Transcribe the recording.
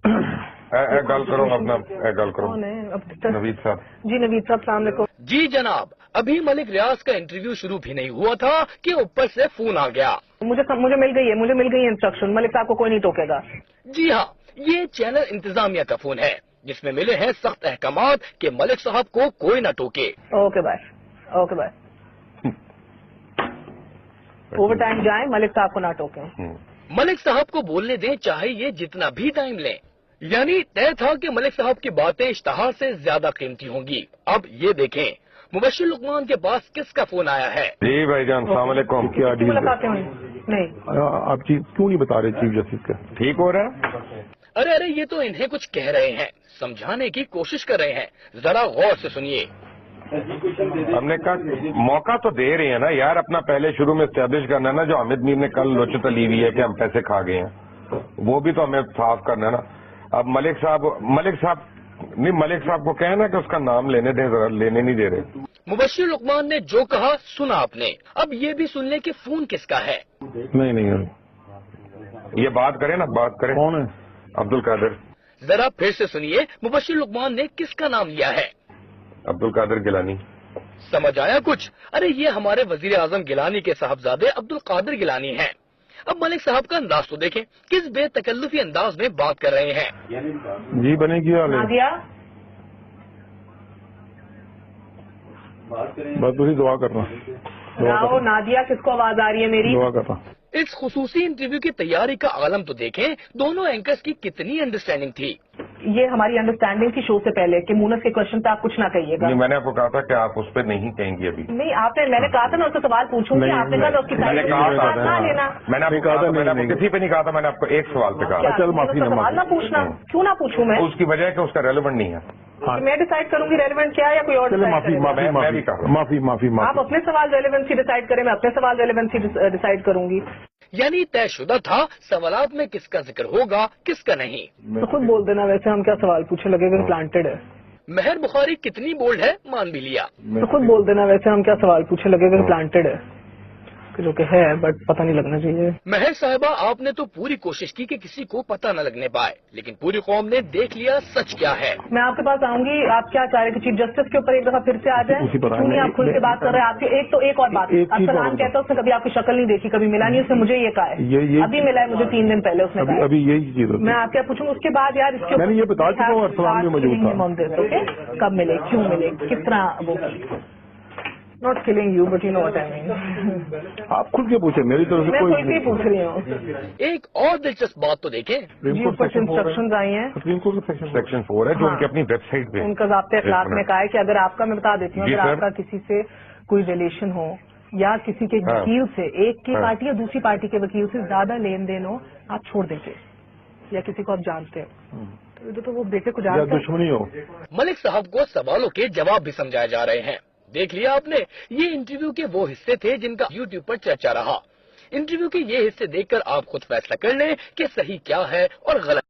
गल करो अपना गल करो नवीद साहब। जी नवीद साहब सलाम अलैकुम। जी जनाब, अभी मलिक रियाज का इंटरव्यू शुरू भी नहीं हुआ था कि ऊपर से फोन आ गया। मुझे मिल गई है इंस्ट्रक्शन, मलिक साहब को कोई नहीं टोकेगा। जी हाँ, ये चैनल इंतजामिया का फोन है जिसमें मिले हैं सख्त अहकामात कि मलिक साहब को कोई न टोके। Okay bye. ओवर टाइम जाए, मलिक साहब को ना टोके। मलिक साहब को बोलने दें चाहे ये जितना भी टाइम लें। यानी तय था कि मलिक साहब की बातें इश्तहार से ज्यादा कीमती होंगी। अब ये देखें मुबश्शिर लुकमान के पास किसका फोन आया है। जी भाईजान सलाम अलैकुम। क्या डील नहीं आप चीज क्यों नहीं बता रहे चीफ जस्टिस का? ठीक हो रहा है? अरे ये तो इन्हें कुछ कह रहे हैं, समझाने की कोशिश कर रहे हैं, जरा गौर से सुनिए। हमने कहा मौका तो दे रहे हैं ना यार, अपना पहले शुरू में एस्टेब्लिश करना है ना। जो हामिद मीर ने कल लोचत ली हुई है कि हम पैसे खा गए हैं, वो भी तो हमें साफ करना है ना। अब मलिक साहब को कहना कि उसका नाम लेने दें, जरा लेने नहीं दे रहे। मुबश्शिर लुकमान ने जो कहा सुना आपने, अब ये भी सुन ले कि फोन किसका है। नहीं ये बात करें ना, बात करें। कौन है? अब्दुल कादिर। जरा फिर से सुनिए मुबश्शिर लुकमान ने किसका नाम लिया है। अब्दुल कादिर गिलानी। समझ आया कुछ? अरे ये हमारे वजीर आजम गिलानी के साहबजादे अब्दुल कादिर गिलानी हैं। अब मलिक साहब का अंदाज तो देखें, किस बेतकल्लुफी अंदाज में बात कर रहे हैं। जी बनेगी नादिया बस तुझे दुआ करना। नादिया किसको आवाज आ रही है मेरी? दुआ करना। इस खुसूसी इंटरव्यू की तैयारी का आलम तो देखें, दोनों एंकर्स की कितनी अंडरस्टैंडिंग थी। ये हमारी अंडरस्टैंडिंग थी शो से पहले कि मूनस के क्वेश्चन पे आप कुछ ना कहिएगा। नहीं, मैंने आपको कहा था कि आप उस पर नहीं कहेंगे अभी। नहीं मैंने कहा था ना उससे सवाल पूछूंगी, आपने कहा था उसकी मैंने तारीफ कहा था ना लेना। मैंने आपको कहा था, मैंने आपको किसी पे नहीं कहा था, मैंने आपको एक सवाल पे कहा। चल माफी सवाल ना पूछना, क्यों ना पूछूं मैं? उसकी वजह है कि उसका रेलेवेंट नहीं है। मैं डिसाइड करूंगी रेलेवेंट क्या है या कोई और माफी आप अपने सवाल रेलेवेंसी डिसाइड करें, मैं अपने सवाल रेलेवेंसी डिसाइड करूंगी। यानी तयशुदा था सवालात में किसका जिक्र होगा किसका नहीं। तो खुद बोल देना, वैसे हम क्या सवाल पूछे लगे प्लांटेड है। महर बुखारी कितनी बोल्ड है मान भी लिया। तो खुद बोल देना, वैसे हम क्या सवाल पूछे लगे प्लांटेड है, जो कि है बट पता नहीं लगना चाहिए। महर साहिबा आपने तो पूरी कोशिश की कि किसी को पता न लगने पाए, लेकिन पूरी कौम ने देख लिया सच क्या है। मैं आपके पास आऊंगी, आप क्या चाह रहे हैं कि चीफ जस्टिस के ऊपर एक दफा फिर से आ जाए? क्यों नहीं आप खुल के बात कर रहे हैं? आपके एक और बात, अफसलान कहता है उसने कभी आपकी शक्ल नहीं देखी, कभी मिला नहीं, उसने मुझे ये कहा है, अभी मिला है मुझे 3 दिन पहले उसने कहा। अभी यही चीज मैं आपसे पूछूंगा उसके बाद यार इसके मैंने ये बता चुका हूँ, अरसलान में मौजूद था। कब मिले, क्यों मिले, कितना वो not killing you but you know what I mean. आप खुद के पूछे, मेरी तरफ से मैं कोई नहीं पूछ रही हूँ। एक और दिलचस्प बात तो देखें, इंस्ट्रक्शन आई हैं सुप्रीम कोर्ट का सेक्शन 4 है जो उनकी अपनी वेबसाइट पे उनका ज़ाब्ते अखलाक में कहा है कि अगर आपका, मैं बता देती हूँ, अगर आपका किसी से कोई रिलेशन हो या किसी के वकील से, एक की पार्टी या दूसरी पार्टी के वकील से ज्यादा लेन देन हो, आप छोड़ देंगे या किसी को आप जानते हो तो वो बेटे को जानते हो, दुश्मनी हो। मलिक साहब को सवालों के जवाब भी समझाए जा रहे हैं। देख लिया आपने, ये इंटरव्यू के वो हिस्से थे जिनका YouTube पर चर्चा रहा। इंटरव्यू के ये हिस्से देखकर आप खुद फैसला कर लें कि सही क्या है और गलत।